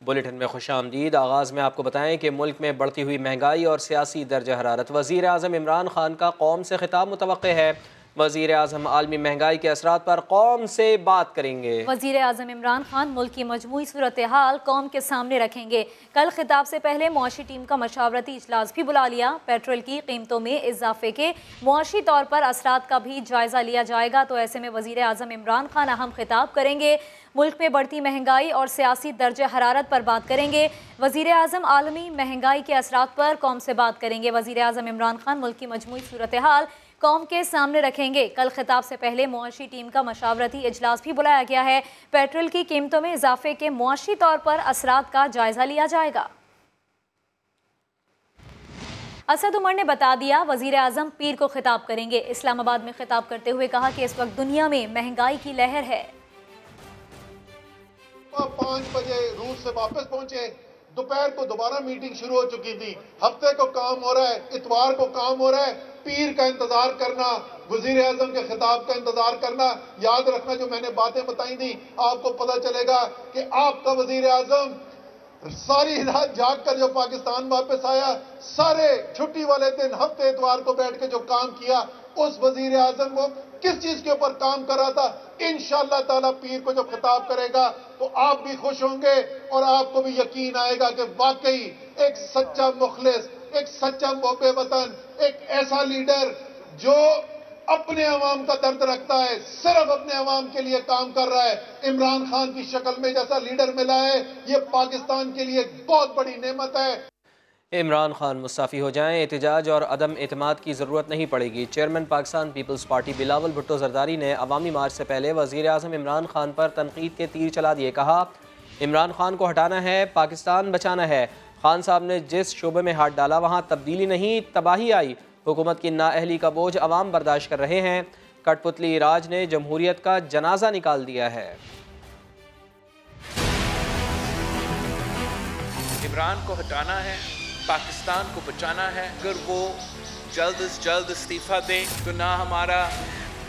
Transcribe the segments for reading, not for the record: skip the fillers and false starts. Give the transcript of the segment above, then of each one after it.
Bulletin में खुशामदीद। आगाज़ में आपको बताएं कि मुल्क में बढ़ती हुई महंगाई और सियासी दर्जा हरारत। वज़ीर आज़म इमरान खान का कौम से खिताब मुतवक्के है। वज़ीर आज़म आलमी महंगाई के असरात पर कौम से बात करेंगे। वज़ीर आज़म इमरान खान मुल्क की मजमूई सूरत हाल कौम के सामने रखेंगे। कल खिताब से पहले मुआशी टीम का मशावरती इजलास भी बुला लिया। पेट्रोल की कीमतों में इजाफे के मुआशी तौर पर असरात का भी जायज़ा लिया जाएगा। तो ऐसे में वज़ीर आज़म इमरान खान अहम खिताब करेंगे। मुल्क में बढ़ती महंगाई और सियासी दर्जा हरारत पर बात करेंगे। वज़ीर आज़म आलमी महंगाई के असरात पर कौम से बात करेंगे। वज़ीर आज़म इमरान खान मुल्क की मजमूई सूरत हाल कौम के सामने रखेंगे। कल खिताब से पहले मुआशी टीम का मशावरती इजलास भी बुलाया गया है। पेट्रोल की कीमतों में इजाफे के मुआशी तौर पर असरात का जायजा लिया जाएगा। असद उमर ने बता दिया, वज़ीर आज़म पीर को खिताब करेंगे। इस्लामाबाद में खिताब करते हुए कहा कि इस वक्त दुनिया में महंगाई की लहर है। 5 बजे रूस से वापस पहुंचे, दोपहर को दोबारा मीटिंग शुरू हो चुकी थी। हफ्ते को काम हो रहा है, इतवार को काम हो रहा है। पीर का इंतजार करना, वजीर आजम के खिताब का इंतजार करना। याद रखना जो मैंने बातें बताई थी, आपको पता चलेगा कि आपका वजीर आजम सारी रात जाग कर जो पाकिस्तान वापस आया, सारे छुट्टी वाले दिन हफ्ते इतवार को बैठ के जो काम किया, उस वजीर आजम को किस चीज के ऊपर काम कर रहा था, इंशाअल्लाह ताला पीर को जब खिताब करेगा तो आप भी खुश होंगे और आपको भी यकीन आएगा कि वाकई एक सच्चा मुखलिस, एक सच्चा मोहब्बे वतन, एक ऐसा लीडर जो अपने अवाम का दर्द रखता है, सिर्फ अपने अवाम के लिए काम कर रहा है। इमरान खान की शक्ल में जैसा लीडर मिला है, ये पाकिस्तान के लिए बहुत बड़ी नेमत है। इमरान खान मुस्ताफ़ी हो जाएं, एहतजाज और अदम एतमाद की ज़रूरत नहीं पड़ेगी। चेयरमैन पाकिस्तान पीपल्स पार्टी बिलावल भुट्टो जरदारी ने अवामी मार्च से पहले वज़ीर आज़म इमरान खान पर तनकीद के तीर चला दिए। कहा, इमरान खान को हटाना है, पाकिस्तान बचाना है। खान साहब ने जिस शोबे में हाथ डाला वहाँ तब्दीली नहीं तबाही आई। हुकूमत की नाअहली का बोझ अवाम बर्दाश्त कर रहे हैं। कठपुतली राज ने जमहूरियत का जनाजा निकाल दिया है। इमरान को हटाना है, पाकिस्तान को बचाना है। अगर वो जल्द से जल्द इस्तीफ़ा दें तो ना हमारा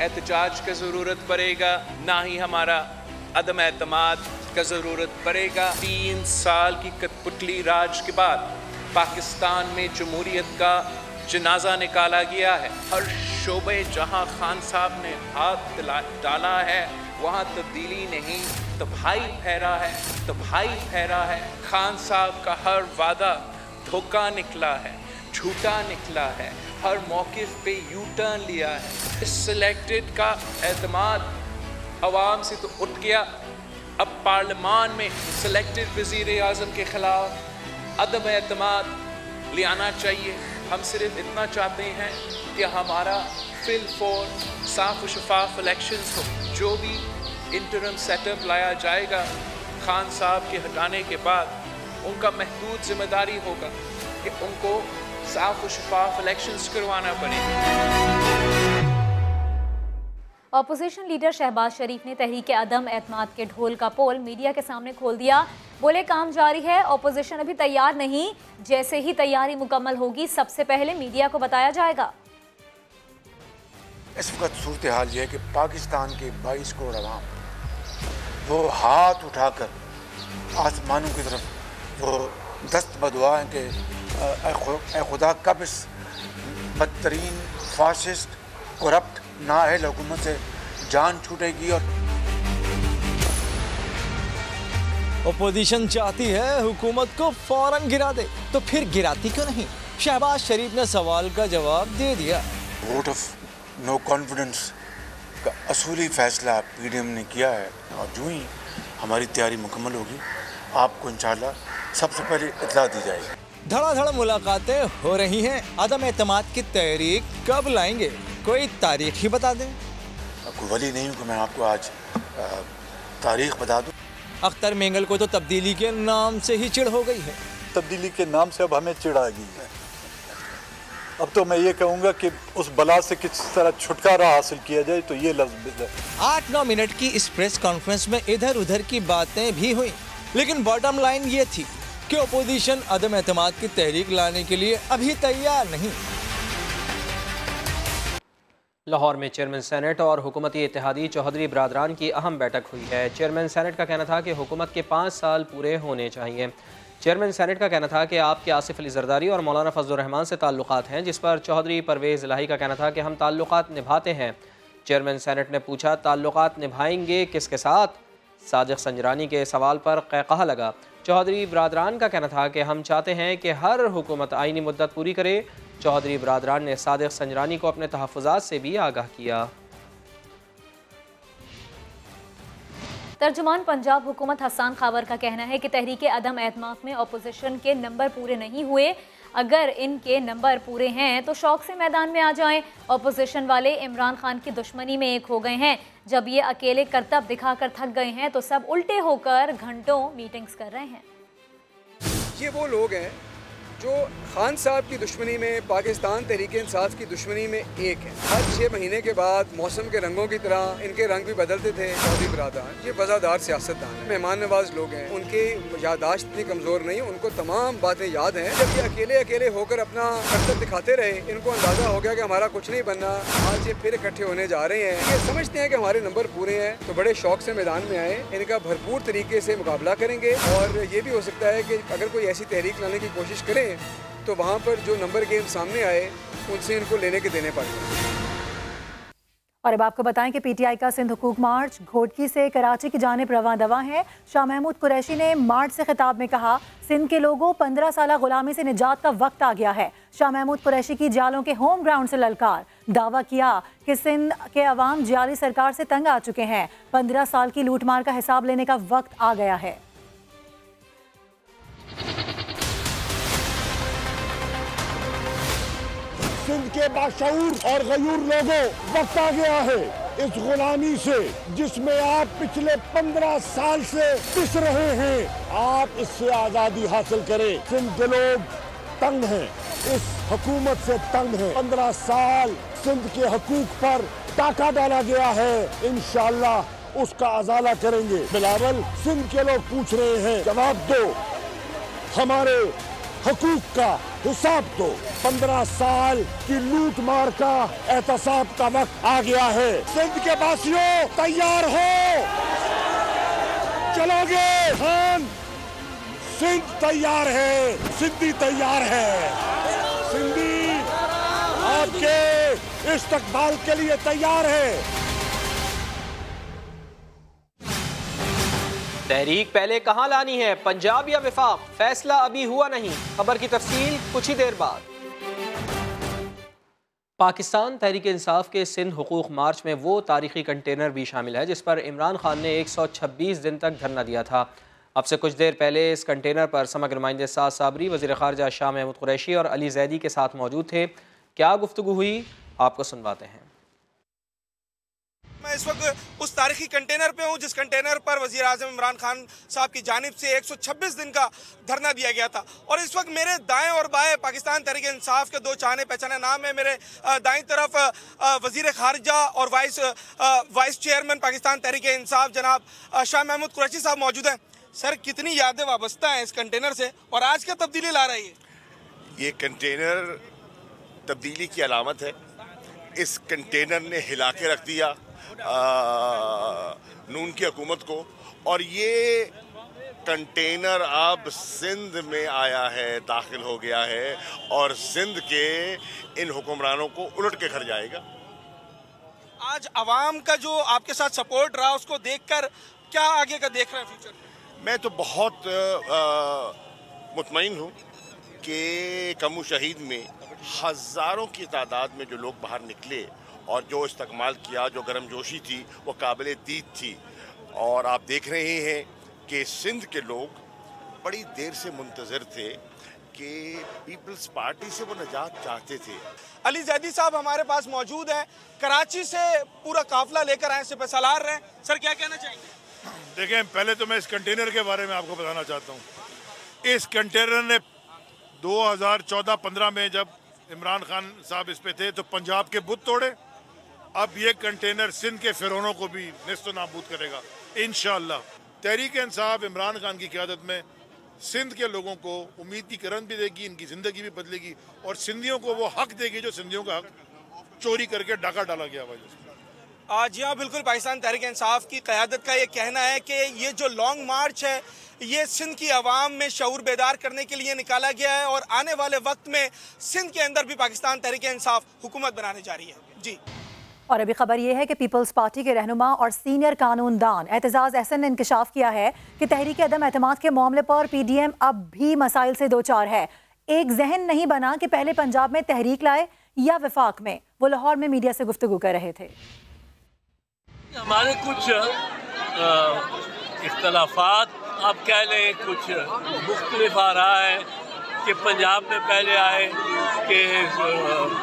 एहतजाज का ज़रूरत पड़ेगा, ना ही हमारा अदम एतमाद का ज़रूरत पड़ेगा। 3 साल की कठपुतली राज के बाद पाकिस्तान में जमहूरियत का जनाजा निकाला गया है। हर शोबे जहां खान साहब ने हाथ डाला है वहां तब्दीली नहीं तबाही फैला है, तबाही फैला है। खान साहब का हर वादा धोखा निकला है, झूठा निकला है। हर मौके पे यू टर्न लिया है। इस सिलेक्टेड का एतमाद अवाम से तो उठ गया। अब पार्लियामान में सिलेक्टेड वज़ीर आज़म के खिलाफ अदम एतमाद ले आना चाहिए। हम सिर्फ इतना चाहते हैं कि हमारा फिल फॉर साफ और शफाफ इलेक्शंस हो। जो भी इंटरम सेटअप लाया जाएगा खान साहब के हटाने के बाद, उनका महदूद जिम्मेदारी होगा कि उनको साफ और शफाफ इलेक्शंस करवाना पड़ेगा। अपोजिशन लीडर शहबाज शरीफ ने तहरीक अदम एतमाद के ढोल का पोल मीडिया के सामने खोल दिया। बोले, काम जारी है, अपोजिशन अभी तैयार नहीं, जैसे ही तैयारी मुकम्मल होगी सबसे पहले मीडिया को बताया जाएगा। इस वक्त सूरत हाल ये है कि पाकिस्तान के 22 करोड़ अवाम वो हाथ उठाकर आसमानों की तरफ वो दस्त बदुआ है कि ऐ खुदा कब इस बदतरीन फासिस्ट करप्ट नाअहल हुकूमत से जान छूटेगी। और अपोजिशन चाहती है हुकूमत को फौरन गिरा दे, तो फिर गिराती क्यों नहीं? शहबाज शरीफ ने सवाल का जवाब दे दिया। वोट ऑफ नो कॉन्फिडेंस का असूली फैसला पीडीएम ने किया है और जो ही हमारी तैयारी मुकम्मल होगी आपको इंशाल्लाह सबसे पहले इत्तला दी जाएगी। धड़ाधड़ मुलाकातें हो रही हैं। अदम एतमाद की तहरीक कब लाएंगे, कोई तारीख ही बता दें। कोई वली नहीं हूँ कि मैं आपको आज तारीख बता दूँ। अख्तर मेंगल को तो तब्दीली के नाम से ही चिढ़ हो गई है। तब्दीली के नाम से अब हमें चिढ़ आ गई है। अब तो मैं ये कहूँगा कि उस बला से किस तरह छुटकारा हासिल किया जाए तो ये लफ्ज़ है। 8-9 मिनट की इस प्रेस कॉन्फ्रेंस में इधर उधर की बातें भी हुई, लेकिन बॉटम लाइन ये थी कि अपोजिशन अदम एतमाद की तहरीक लाने के लिए अभी तैयार नहीं। लाहौर में चेयरमैन सेनेट और हुकूमती इत्तेहादी चौधरी बरादरान की अहम बैठक हुई है। चेयरमैन सेनेट का कहना था कि हुकूमत के 5 साल पूरे होने चाहिए। चेयरमैन सेनेट का कहना था कि आपके आसिफ अली जरदारी और मौलाना फजलुर रहमान से ताल्लुकात हैं, जिस पर चौधरी परवेज़ इलाही का कहना था कि हम ताल्लुकात निभाते हैं। चेयरमैन सेनेट ने पूछा, ताल्लुकात निभाएंगे किसके साथ? सादिक संजरानी के सवाल पर कहकहा लगा। चौधरी बरादरान का कहना था कि हम चाहते हैं कि हर हुकूमत आईनी मुद्दत पूरी करे। चौधरी बरादरान ने सादिक संजरानी को अपने तहफ़्फ़ुज़ात से भी आगाह किया। तर्जुमान पंजाब हुकूमत हसन खावर का कहना है कि तहरीक अदम एतमाद में अपोजिशन के नंबर पूरे नहीं हुए। अगर इनके नंबर पूरे हैं तो शौक से मैदान में आ जाएं। अपोजिशन वाले इमरान खान की दुश्मनी में एक हो गए हैं। जब ये अकेले करतब दिखाकर थक गए हैं तो सब उल्टे होकर घंटों मीटिंग्स कर रहे हैं। ये वो लोग हैं जो खान साहब की दुश्मनी में, पाकिस्तान तहरीक इंसाफ की दुश्मनी में एक है। हर 6 महीने के बाद मौसम के रंगों की तरह इनके रंग भी बदलते थे। चौधरी बरादरान ये वज़ादार सियासतदान है, मेहमान नवाज लोग हैं, उनकी यादाश्त इतनी कमज़ोर नहीं, उनको तमाम बातें याद हैं। जब ये अकेले अकेले होकर अपना करतब दिखाते रहे, इनको अंदाज़ा हो गया कि हमारा कुछ नहीं बनना। आज ये फिर इकट्ठे होने जा रहे हैं। ये समझते हैं कि हमारे नंबर पूरे हैं तो बड़े शौक से मैदान में आए, इनका भरपूर तरीके से मुकाबला करेंगे। और ये भी हो सकता है कि अगर कोई ऐसी तहरीक लाने की कोशिश करें तो वहाँ पर जो नंबर गेम सामने आए उनसे इनको लेने के देने पड़े। और अब आपको बताएं कि पीटीआई का सिंध हुकूक मार्च घोटकी से कराची की जानिब रवां दवा है। शाह महमूद कुरैशी ने मार्च से खिताब में कहा, सिंध के लोगों 15 साल गुलामी से निजात का वक्त आ गया है। शाह महमूद कुरैशी की जालों के होम ग्राउंड से ललकार। दावा किया कि सिंध के अवाम जियाली सरकार से तंग आ चुके हैं। 15 साल की लूटमार का हिसाब लेने का वक्त आ गया है। सिंध के बाशऊर और गयूर लोगों, वक्त आ गया है इस गुलामी से जिसमें आप पिछले 15 साल से पिस रहे हैं। आप इससे आजादी हासिल करें। सिंध के लोग तंग हैं, इस हुकूमत से तंग हैं। 15 साल सिंध के हकूक पर टाका डाला गया है, इंशाअल्लाह उसका अजाला करेंगे। बिलावल, सिंध के लोग पूछ रहे हैं, जवाब दो, हमारे हकूक का हिसाब दो। 15 साल की लूट मार का एहतसाब का वक्त आ गया है। सिंध के वासियों, तैयार हो, चलोगे? खान, सिंध तैयार है, सिंधी तैयार है। सिंधी आपके इस्तकबाल के लिए तैयार है। तहरीक पहले कहां लानी है, पंजाब या विफाक? फैसला अभी हुआ नहीं। खबर की तफसील कुछ ही देर बाद। पाकिस्तान तहरीक इंसाफ के सिंध हुकूक मार्च में वो तारीखी कंटेनर भी शामिल है जिस पर इमरान खान ने 126 दिन तक धरना दिया था। अब से कुछ देर पहले इस कंटेनर पर समग्र नुमाइंदे साद साबरी, वज़ीर ख़ारजा शाह महमूद कुरैशी और अली जैदी के साथ मौजूद थे। क्या गुफ्तगू हुई, आपको सुनवाते हैं। मैं इस वक्त उस तारीखी कंटेनर पे हूँ जिस कंटेनर पर वज़ीर आज़म इमरान खान साहब की जानिब से 126 दिन का धरना दिया गया था। और इस वक्त मेरे दाएं और बाएं पाकिस्तान तहरीक इंसाफ के दो जाने पहचाने नाम है। मेरे दाईं तरफ वज़ीर ख़ारजा और वाइस चेयरमैन पाकिस्तान तहरीक इंसाफ जनाब शाह महमूद कुरैशी साहब मौजूद हैं। सर, कितनी यादें वाबस्ता हैं इस कंटेनर से और आज क्या तब्दीली ला रही है? ये कंटेनर तब्दीली की अलामत है। इस कंटेनर ने हिला के रख दिया नून की हुकूमत को, और ये कंटेनर अब सिंध में आया है, दाखिल हो गया है और सिंध के इन हुक्मरानों को उलट के घर जाएगा। आज अवाम का जो आपके साथ सपोर्ट रहा उसको देखकर क्या आगे का देख रहे हैं फ्यूचर? मैं तो बहुत मुतमईन हूँ कि कमू शहीद में हज़ारों की तादाद में जो लोग बाहर निकले और जो इस्तेमाल किया, जो गर्मजोशी थी, वो काबिल दीद थी। और आप देख रहे हैं कि सिंध के लोग बड़ी देर से मुंतज़िर थे कि पीपल्स पार्टी से वो निजात चाहते थे। अली जैदी साहब हमारे पास मौजूद हैं, कराची से पूरा काफिला लेकर आए, सिपह सालार रहे। सर, क्या कहना चाहेंगे? देखें, पहले तो मैं इस कंटेनर के बारे में आपको बताना चाहता हूँ। इस कंटेनर ने 2014-15 में जब इमरान खान साहब इस पे थे तो पंजाब के बुत तोड़े। अब ये कंटेनर सिंध के फिरौनों को भी नेस्तो नाबूद करेगा इंशाअल्लाह। तहरीक इंसाफ इमरान खान की क़यादत में सिंध के लोगों को उम्मीद की किरण भी देगी, इनकी ज़िंदगी भी बदलेगी और सिंधियों को वो हक देगी जो सिंधियों का हक चोरी करके डाका डाला गया हुआ है। जी हाँ, बिल्कुल। पाकिस्तान तहरीक इंसाफ की क़यादत का ये कहना है कि ये जो लॉन्ग मार्च है ये सिंध की आवाम में शऊर बेदार करने के लिए निकाला गया है और आने वाले वक्त में सिंध के अंदर भी पाकिस्तान तहरीक इंसाफ हुकूमत बनाने जा रही है। जी। और अभी खबर यह है कि पीपल्स पार्टी के रहनुमा और सीनियर कानूनदान एतजाज़ एहसन ने इंकशाफ किया है कि तहरीक अदम एतमाद के मामले पर PDM अब भी मसाइल से दो चार है। एक जहन नहीं बना कि पहले पंजाब में तहरीक लाए या वफाक में। वो लाहौर में मीडिया से गुफ्तगू कर रहे थे। हमारे कुछ इख्तलाफात आप कह लें, कुछ मुख्तलिफ आ रहा है कि पंजाब में पहले आए कि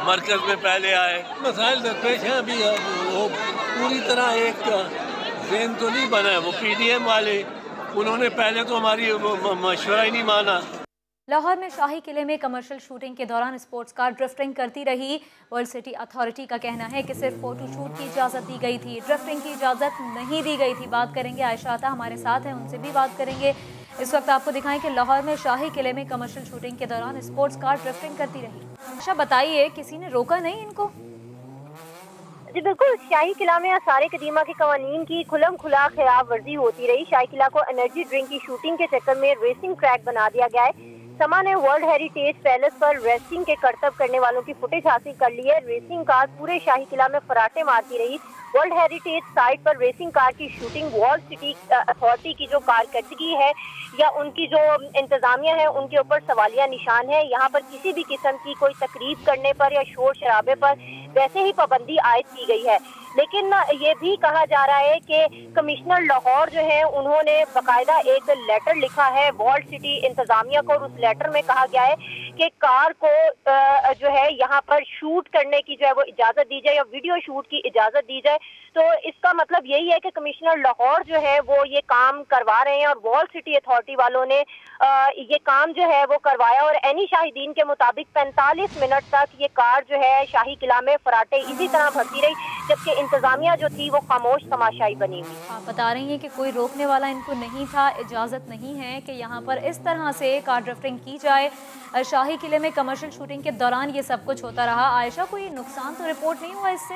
मरकज़ में पहले आए। मसाइल दरपेश हैं, अभी वो पूरी तरह एक ज़हन तो नहीं बना है। वो PDM वाले उन्होंने पहले तो हमारी मशवरा ही नहीं माना। लाहौर में शाही किले में कमर्शियल शूटिंग के दौरान स्पोर्ट्स कार ड्रिफ्टिंग करती रही। वर्ल्ड सिटी अथॉरिटी का कहना है कि सिर्फ फोटो शूट की इजाज़त दी गई थी, ड्रिफ्टिंग की इजाज़त नहीं दी गई थी। बात करेंगे, आयशा आता हमारे साथ हैं, उनसे भी बात करेंगे। इस वक्त आपको दिखाएं कि लाहौर में शाही किले में कमर्शियल शूटिंग के दौरान स्पोर्ट्स कार ड्रिफ्टिंग करती रही। आयशा बताइए, किसी ने रोका नहीं इनको? जी बिल्कुल, शाही किला में आसार कदीमा के कवानीन की खुलम खुला खिलाफ वर्जी होती रही। शाही किला को एनर्जी ड्रिंक की शूटिंग के चक्कर में रेसिंग ट्रैक बना दिया गया है। समा ने वर्ल्ड हेरिटेज पैलेस पर रेसिंग के करतब करने वालों की फुटेज हासिल कर ली है। रेसिंग कार पूरे शाही किला में फराटे मारती रही। वर्ल्ड हेरिटेज साइट पर रेसिंग कार की शूटिंग वर्ल्ड सिटी अथॉरिटी की जो कारकर्दगी है या उनकी जो इंतजामिया है उनके ऊपर सवालिया निशान है। यहाँ पर किसी भी किस्म की कोई तकरीब करने पर या शोर शराबे पर वैसे ही पाबंदी आयद की गई है। लेकिन ये भी कहा जा रहा है कि कमिश्नर लाहौर जो है उन्होंने बाकायदा एक लेटर लिखा है वर्ल्ड सिटी इंतजामिया को और उस लेटर में कहा गया है कि कार को जो है यहाँ पर शूट करने की जो है वो इजाज़त दी जाए या वीडियो शूट की इजाज़त दी जाए। तो इसका मतलब यही है कि कमिश्नर लाहौर जो है वो ये काम करवा रहे हैं और वर्ल्ड सिटी अथॉरिटी वालों ने ये काम जो है वो करवाया। और एनी शाहिदीन के मुताबिक 45 मिनट तक ये कार जो है शाही किला में फराटे इसी तरह भरती रही, जबकि इंतजामिया जो थी वो खामोश तमाशाई बनी हुई। आप बता रही हैं कि कोई रोकने वाला इनको नहीं था, इजाज़त नहीं है कि यहाँ पर इस तरह से कार ड्रिफ्टिंग की जाए। शाही किले में कमर्शियल शूटिंग के दौरान ये सब कुछ होता रहा। आयशा, कोई नुकसान तो रिपोर्ट नहीं हुआ इससे?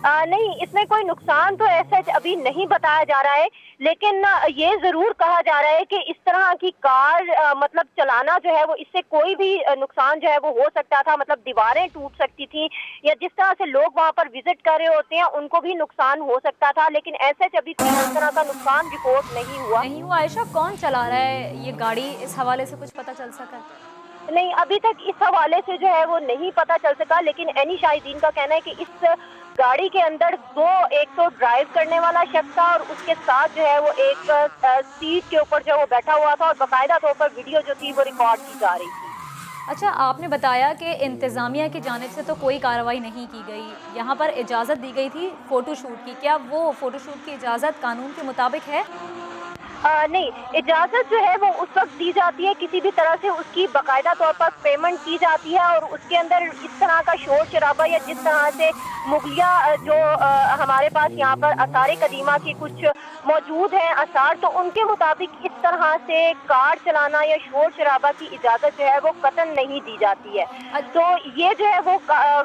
नहीं, इसमें कोई नुकसान तो ऐसा अभी नहीं बताया जा रहा है, लेकिन ये जरूर कहा जा रहा है कि इस तरह की कार मतलब चलाना जो है वो इससे कोई भी नुकसान जो है वो हो सकता था। मतलब दीवारें टूट सकती थी या जिस तरह से लोग वहाँ पर विजिट कर रहे होते हैं उनको भी नुकसान हो सकता था, लेकिन ऐसे अभी कोई इस तरह का नुकसान रिपोर्ट नहीं हुआ। आयशा, कौन चला रहा है ये गाड़ी, इस हवाले से कुछ पता चल सका? नहीं, अभी तक इस हवाले से जो है वो नहीं पता चल सका, लेकिन एनी शाहिदीन का कहना है कि इस गाड़ी के अंदर एक तो ड्राइव करने वाला शख्स था और उसके साथ जो है वो एक सीट के ऊपर जो वो बैठा हुआ था और बाकायदा तौर पर वीडियो जो थी वो रिकॉर्ड की जा रही थी। अच्छा, आपने बताया कि इंतज़ामिया की जानिब से तो कोई कार्रवाई नहीं की गई, यहाँ पर इजाज़त दी गई थी फ़ोटोशूट की। क्या वो फ़ोटोशूट की इजाज़त कानून के मुताबिक है? नहीं, इजाज़त जो है वो उस वक्त दी जाती है किसी भी तरह से उसकी बाकायदा तौर पर पेमेंट की जाती है और उसके अंदर इस तरह का शोर शराबा या जिस तरह से मुगलिया जो हमारे पास यहाँ पर आसार कदीमा की कुछ मौजूद हैं आसार, तो उनके मुताबिक इस तरह से कार चलाना या शोर शराबा की इजाज़त जो है वो कतन नहीं दी जाती है। तो ये जो है वो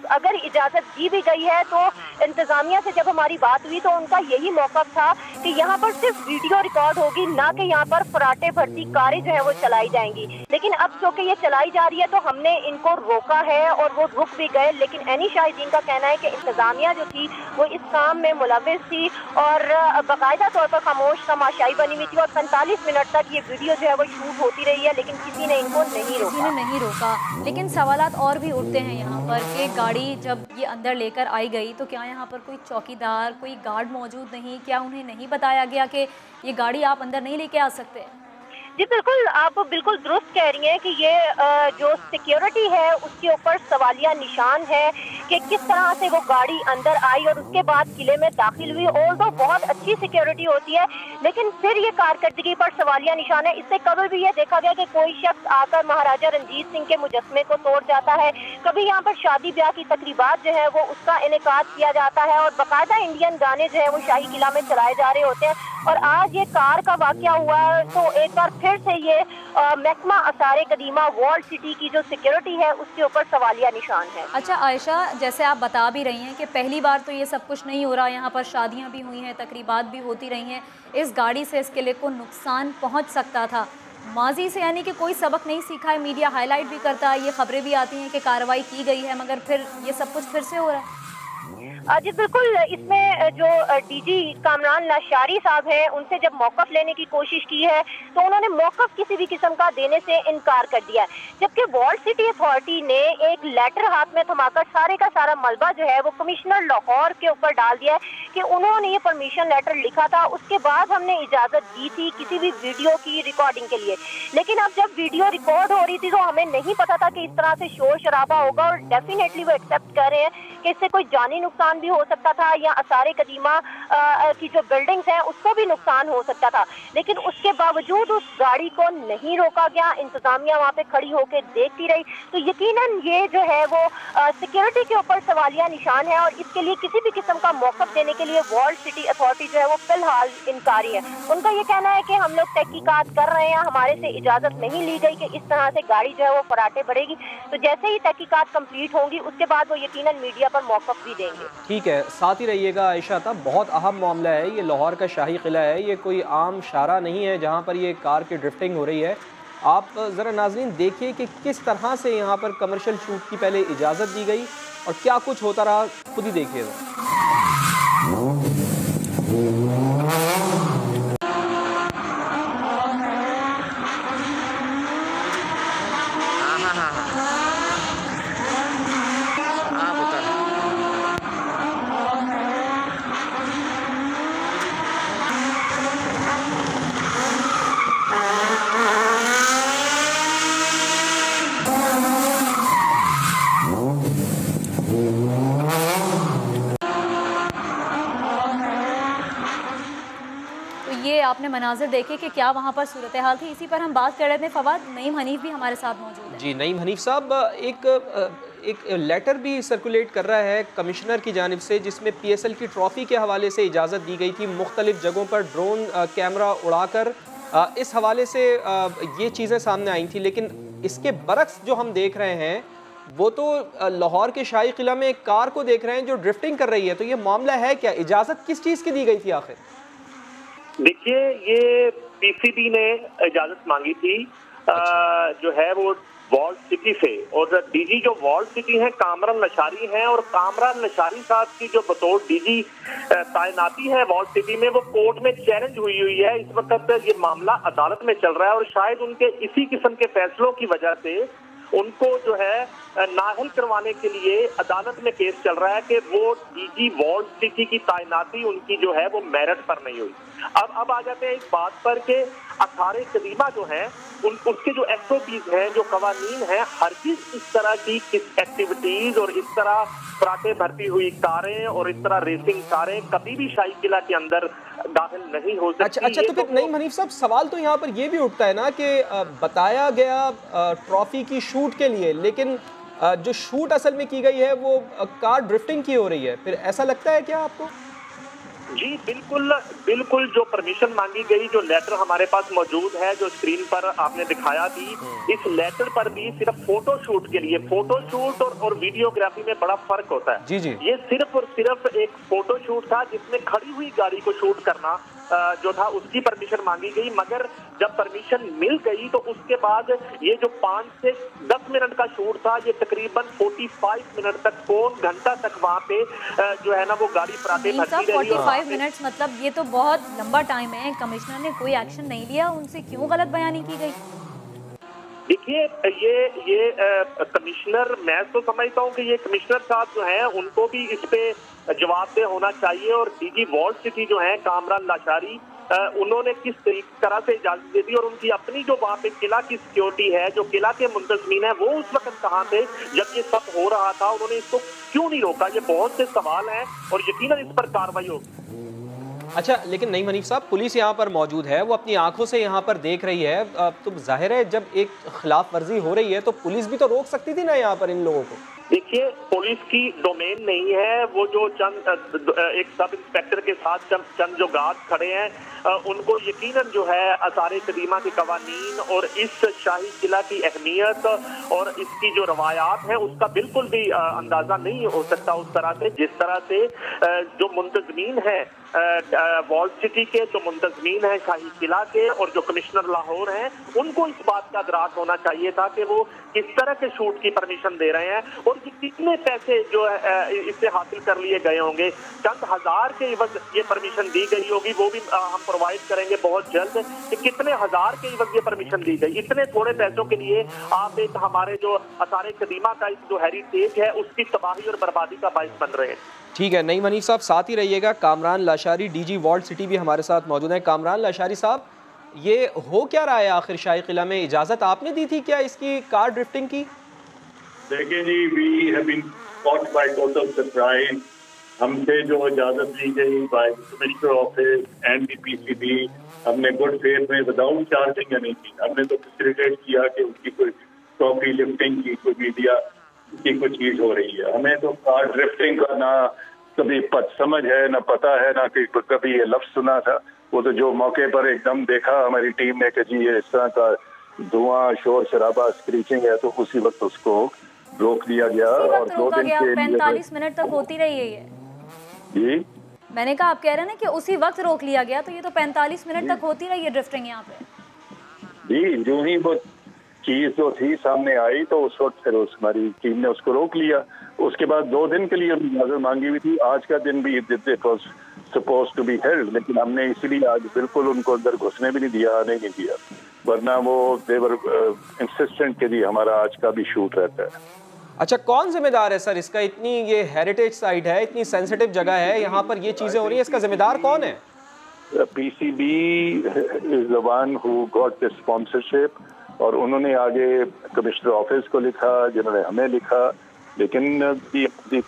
अगर इजाज़त दी भी गई है तो इंतज़ामिया से जब हमारी बात हुई तो उनका यही मौक़िफ़ था कि यहाँ पर सिर्फ वीडियो रिकॉर्ड होगी, ना कि यहाँ पर फराटे भरती कारें जो है वो चलाई जाएंगी। लेकिन अब चूँकि ये चलाई जा रही है तो हमने इनको रोका है और वो रुक भी गए, लेकिन एनी शाहिदीन का कहना है कि इंतजामिया जो थी वो इस काम में मुलविस थी और बाकायदा तौर पर खामोश तमाशाई बनी हुई थी और 45 मिनट तक ये वीडियो जो है वो शूट होती रही है, लेकिन किसी ने इनको नहीं रोका। लेकिन सवालात और भी उठते हैं यहाँ पर कि गाड़ी जब ये अंदर लेकर आई गई तो क्या यहाँ पर कोई चौकीदार, कोई गार्ड मौजूद नहीं? क्या उन्हें नहीं बताया गया कि ये गाड़ी आप अंदर नहीं लेके आ सकते? जी बिल्कुल, आप बिल्कुल दुरुस्त कह रही हैं कि ये जो सिक्योरिटी है उसके ऊपर सवालिया निशान है कि किस तरह से वो गाड़ी अंदर आई और उसके बाद किले में दाखिल हुई। और तो बहुत अच्छी सिक्योरिटी होती है, लेकिन फिर ये कारकर्दगी पर सवालिया निशान है। इससे कभी भी ये देखा गया कि कोई शख्स आकर महाराजा रंजीत सिंह के मुजस्मे को तोड़ जाता है, कभी यहाँ पर शादी ब्याह की तकरीबात जो है वो उसका इनेकाद किया जाता है और बाकायदा इंडियन गाने जो है वो शाही किला में चलाए जा रहे होते हैं। और आज ये कार का वाकया हुआ तो एक बार फिर से ये महकमा आसार कदीमा वॉल सिटी की जो सिक्योरिटी है उसके ऊपर सवालिया निशान है। अच्छा आयशा, जैसे आप बता भी रही हैं कि पहली बार तो ये सब कुछ नहीं हो रहा, यहाँ पर शादियाँ भी हुई हैं, तकरीबात भी होती रही हैं, इस गाड़ी से इस किले को नुकसान पहुँच सकता था। माजी से यानी कि कोई सबक नहीं सीखा है, मीडिया हाईलाइट भी करता है, ये खबरें भी आती हैं कि कार्रवाई की गई है, मगर फिर ये सब कुछ फिर से हो रहा है। जी बिल्कुल, इसमें जो डीजी कामरान लाशारी साहब हैं उनसे जब मौक़िफ़ लेने की कोशिश की है तो उन्होंने मौक़िफ़ किसी भी किस्म का देने से इनकार कर दिया है, जबकि वॉल सिटी अथॉरिटी ने एक लेटर हाथ में थमाकर सारे का सारा मलबा जो है वो कमिश्नर लाहौर के ऊपर डाल दिया है कि उन्होंने ये परमिशन लेटर लिखा था, उसके बाद हमने इजाज़त दी थी किसी भी वीडियो की रिकॉर्डिंग के लिए। लेकिन अब जब वीडियो रिकॉर्ड हो रही थी तो हमें नहीं पता था कि इस तरह से शोर शराबा होगा, और डेफिनेटली वो एक्सेप्ट कर रहे हैं कि इससे कोई जानी नुकसान भी हो सकता था या आसार कदीमा की जो बिल्डिंग्स हैं उसको भी नुकसान हो सकता था। लेकिन उसके बावजूद उस गाड़ी को नहीं रोका गया, इंतजामिया वहाँ पे खड़ी होकर देखती रही। तो यकीनन ये जो है वो सिक्योरिटी के ऊपर सवालिया निशान है, और इसके लिए किसी भी किस्म का मौक़िफ़ देने के लिए वॉल सिटी अथॉरिटी जो है वो फिलहाल इनकारी है। उनका ये कहना है कि हम लोग तहकीकात कर रहे हैं, हमारे से इजाज़त नहीं ली गई कि इस तरह से गाड़ी जो है वो फराटे बढ़ेगी, तो जैसे ही तहकीकात कंप्लीट होंगी उसके बाद वो यकीनन मीडिया पर मौक़िफ़ भी देंगे। ठीक है, साथ ही रहिएगा आयशा साहब, बहुत अहम मामला है ये, लाहौर का शाही किला है, ये कोई आम शारा नहीं है जहाँ पर ये कार की ड्रिफ्टिंग हो रही है। आप ज़रा नाज़रीन देखिए कि किस तरह से यहाँ पर कमर्शियल शूट की पहले इजाज़त दी गई और क्या कुछ होता रहा, खुद ही देखिएगा। आपने मनाजिर देखे कि क्या वहाँ पर सूरत हाल थी। इसी पर हम बात कर रहे थे फवाद, नईम हनीफ भी हमारे साथ मौजूद है। जी नईम हनीफ साहब, एक लेटर भी सर्कुलेट कर रहा है कमिश्नर की जानिब से जिसमें PSL की ट्रॉफ़ी के हवाले से इजाज़त दी गई थी, मुख्तलिफ़ जगहों पर ड्रोन कैमरा उड़ाकर, इस हवाले से ये चीज़ें सामने आई थी। लेकिन इसके बरक्स जो हम देख रहे हैं वो तो लाहौर के शाही किला में एक कार को देख रहे हैं जो ड्रिफ्टिंग कर रही है। तो ये मामला है क्या, इजाज़त किस चीज़ की दी गई थी आखिर? देखिए, ये PCB ने इजाजत मांगी थी जो है वो वॉल सिटी से, और डीजी जो वॉल सिटी है कामरान लाशारी हैं, और कामरान लाशारी साहब की जो बतौर डीजी तैनाती है वॉल सिटी में वो कोर्ट में चैलेंज हुई है। इस वक्त ये मामला अदालत में चल रहा है, और शायद उनके इसी किस्म के फैसलों की वजह से उनको जो है नाअहल करवाने के लिए अदालत में केस चल रहा है कि वो डीजी वॉल सिटी की तैनाती उनकी जो है वो मेरिट पर नहीं हुई। अब आ जाते हैं इस बात पर कि आसार कदीमा जो है उसके जो SOPs हैं, जो कवानीन हैं, हर चीज इस तरह की एक्टिविटीज और इस तरह फराटे भरती हुई कारें और इस तरह रेसिंग कारें कभी भी शाही किला के अंदर दाखिल नहीं हो सकती। अच्छा तो फिर नईम हनीफ साहब, सवाल तो यहाँ पर ये भी उठता है ना कि बताया गया ट्रॉफी की शूट के लिए, लेकिन जो शूट असल में की गई है वो कार ड्रिफ्टिंग की हो रही है, फिर ऐसा लगता है क्या आपको? जी बिल्कुल, जो परमिशन मांगी गई, जो लेटर हमारे पास मौजूद है, जो स्क्रीन पर आपने दिखाया थी, इस लेटर पर भी सिर्फ फोटो शूट के लिए, फोटो शूट और वीडियोग्राफी में बड़ा फर्क होता है। जी। ये सिर्फ और सिर्फ एक फोटो शूट था जिसमें खड़ी हुई गाड़ी को शूट करना जो था उसकी परमिशन मांगी गई, मगर जब परमिशन मिल गई तो उसके बाद ये जो 5 से 10 मिनट का शूट था, ये तकरीबन 45 मिनट तक, पौन घंटा तक वहाँ पे जो है ना वो गाड़ी फराटे भरती रही। 45 मिनट मतलब ये तो बहुत लंबा टाइम है। कमिश्नर ने कोई एक्शन नहीं लिया, उनसे क्यों गलत बयानी की गई? देखिए, ये कमिश्नर, मैं तो समझता हूँ कि ये कमिश्नर साहब जो हैं उनको भी इस पे जवाबदेह होना चाहिए, और डीजी वॉल सिटी जो है कामरान लाशारी, उन्होंने किस तरह से इजाजत दे दी, और उनकी अपनी जो वहाँ पे किला की सिक्योरिटी है, जो किला के मुंतजमीन है, वो उस वक्त कहाँ थे जब ये सब हो रहा था, उन्होंने इसको क्यों नहीं रोका? ये बहुत से सवाल हैं और यकीनन इस पर कार्रवाई होगी। अच्छा, लेकिन नईम हनीफ साहब, पुलिस यहाँ पर मौजूद है, वो अपनी आंखों से यहाँ पर देख रही है, तो जाहिर है जब एक खिलाफ वर्जी हो रही है तो पुलिस भी तो रोक सकती थी ना यहाँ पर इन लोगों को। देखिए, पुलिस की डोमेन नहीं है। वो जो चंद एक सब इंस्पेक्टर के साथ चंद जो गार्ड खड़े हैं, उनको यकीनन जो है आसार कदीमा के कवानीन और इस शाही किला की अहमियत और इसकी जो रवायात है उसका बिल्कुल भी अंदाजा नहीं हो सकता उस तरह से, जिस तरह से जो मुंतजमीन है वॉल सिटी के, जो मुंतजमीन है शाही किला के और जो कमिश्नर लाहौर हैं, उनको इस बात का अदराक होना चाहिए था कि वो किस तरह के शूट की परमिशन दे रहे हैं और कितने पैसे जो है इससे हासिल कर लिए गए होंगे। चंद हजार के इवज ये परमिशन दी गई होगी, वो भी हम प्रोवाइड करेंगे बहुत जल्द कि कितने हजार के इवज ये परमिशन दी गई। इतने थोड़े पैसों के लिए आप एक हमारे जो आसार कदीमा का जो हेरिटेज है उसकी तबाही और बर्बादी का बाइस बन रहे हैं। ठीक है, नईम हनीफ साहब साथ ही रहिएगा। Kamran Lashari DG walled city भी हमारे साथ मौजूद है। कामरान लाशारी साहब, ये हो क्या रहा है आखिर शाही किला में? इजाज़त आपने दी थी क्या इसकी कार ड्रिफ्टिंग की? देखिए जी, we have been caught by total surprise. हमसे जो इजाज़त दी गई by commissioner office and the PCB, हमने गुड फेथ में विदाउट चार्जिंग नहीं की। हमने तो फैसिलिटेट किया कि उनकी कोई ट्रॉफी लिफ्टिंग की कोई मीडिया की कुछ चीज हो रही है। हमें तो कार ड्रिफ्टिंग का ना कभी समझ है, ना पता है, ना कि कभी ये लफ्ज सुना था। वो तो जो मौके पर एकदम देखा हमारी टीम ने कि जी ये इस तरह का धुआं, शोर शराबा, स्क्रीचिंग है, तो उसी वक्त उसको रोक दिया गया। और 2 दिन के 45 मिनट तक होती रही है ये। जी मैंने कहा, आप कह रहे हैं ना कि उसी वक्त रोक लिया गया, तो ये तो 45 मिनट तक होती रही है ड्रिफ्टिंग यहाँ पे। जी, जो ही वो चीज जो थी सामने आई तो उस वक्त फिर हमारी टीम ने उसको रोक लिया। उसके बाद 2 दिन के लिए इजाजत मांगी हुई थी। आज का दिन भी it was supposed to be held, लेकिन हमने इसीलिए आज बिल्कुल उनको अंदर घुसने भी नहीं दिया, आने नहीं दिया, वरना वो देवर इंसिस्टेंट के लिए हमारा आज का भी शूट रहता है। अच्छा, कौन जिम्मेदार है सर इसका? इतनी ये हेरिटेज साइट है, इतनी सेंसिटिव जगह है, यहाँ पर ये चीजें हो रही है, इसका जिम्मेदार कौन है? PCB is the one who got the sponsorship, और उन्होंने आगे कमिश्नर ऑफिस को लिखा, जिन्होंने हमें लिखा, लेकिन the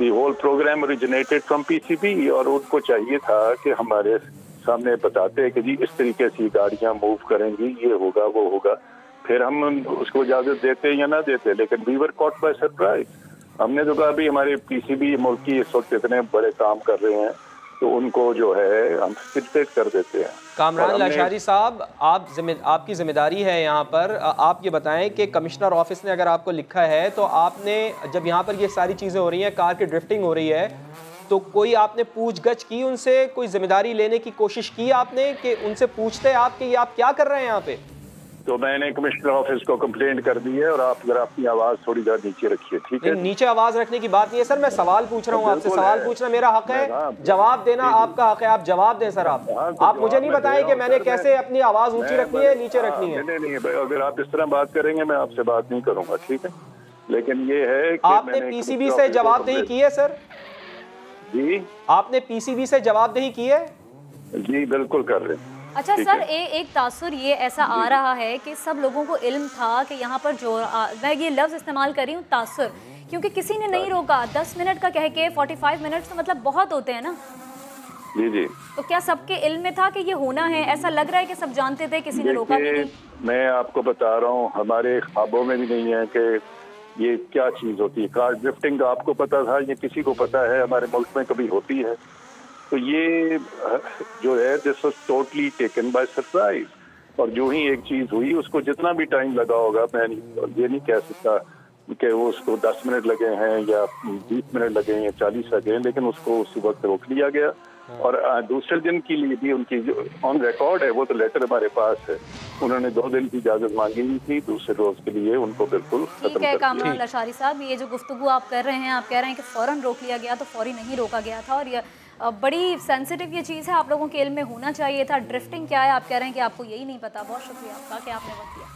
whole programme originated from PCB, और उनको चाहिए था कि हमारे सामने बताते कि जी इस तरीके से गाड़ियां मूव करेंगी, ये होगा वो होगा, फिर हम उसको इजाजत देते या ना देते। लेकिन we were caught by surprise. हमने तो कहा भी हमारे PCB मुल्क की इस वक्त इतने बड़े काम कर रहे हैं, तो उनको जो है हम फैसिलिटेट कर देते हैं। कामरान लाशारी साहब, आपकी जिम्मेदारी है यहाँ पर। आप ये बताएं कि कमिश्नर ऑफिस ने अगर आपको लिखा है, तो आपने जब यहाँ पर ये सारी चीज़ें हो रही हैं, कार की ड्रिफ्टिंग हो रही है, तो कोई आपने पूछगछ की उनसे, कोई जिम्मेदारी लेने की कोशिश की आपने कि उनसे पूछते आप कि ये आप क्या कर रहे हैं यहाँ पे? तो मैंने कमिश्नर ऑफिस को कंप्लेंट कर दी है, और आप जरा अपनी आवाज थोड़ी देर नीचे रखिए, ठीक है? नीचे आवाज रखने की बात नहीं है सर, मैं सवाल पूछ रहा हूँ आपसे। सवाल पूछना मेरा हक है, जवाब देना आपका हक है। आप जवाब दें सर। आप मुझे नहीं बताएं कि मैंने कैसे अपनी आवाज ऊंची रखनी है, नीचे रखनी है। नहीं, अगर आप इस तरह बात करेंगे मैं आपसे बात नहीं करूंगा, ठीक है? लेकिन ये है कि आपने PCB से जवाबदेही की है सर? जी, आपने PCB से जवाबदेही की है? जी बिल्कुल कर रहे हैं। अच्छा सर, एक तासुर ये ऐसा आ रहा है कि सब लोगों को इल्म था कि यहाँ पर जो मैं ये लफ्ज़ इस्तेमाल कर रही हूँ तासुर, क्योंकि किसी ने नहीं रोका। 10 मिनट का कह के 45 मिनट तो मतलब बहुत होते हैं ना। जी जी। तो क्या सबके इल्म में था कि ये होना है? ऐसा लग रहा है कि सब जानते थे, किसी ने रोका भी नहीं। मैं आपको बता रहा हूँ, हमारे ख्वाबों में भी नहीं है कि ये क्या चीज़ होती है। कार ड्रिफ्टिंग का आपको पता था, ये किसी को पता है हमारे मुल्क में कभी होती है? तो ये जो है this was totally taken by surprise. और जो ही एक चीज हुई, उसको जितना भी टाइम लगा होगा, मैं ये नहीं कह सकता कि वो उसको 10 मिनट लगे हैं या 20 मिनट लगे हैं या 40 लगे हैं, लेकिन उसको उसी वक्त रोक लिया गया। और दूसरे दिन के लिए भी उनकी जो ऑन रिकॉर्ड है, वो तो लेटर हमारे पास है, उन्होंने 2 दिन की इजाजत मांगी हुई थी, दूसरे रोज के लिए उनको बिल्कुल ठीक है। कामरान लाशारी साहब, ये जो गुफ्तगू आप कर रहे हैं, आप कह रहे हैं कि फौरन रोक लिया गया, तो फौरी नहीं रोका गया था, और ये बड़ी सेंसिटिव ये चीज़ है, आप लोगों के इल्म में होना चाहिए था। ड्रिफ्टिंग क्या है आप कह रहे हैं कि आपको यही नहीं पता। बहुत शुक्रिया आपका कि आपने वक्त दिया।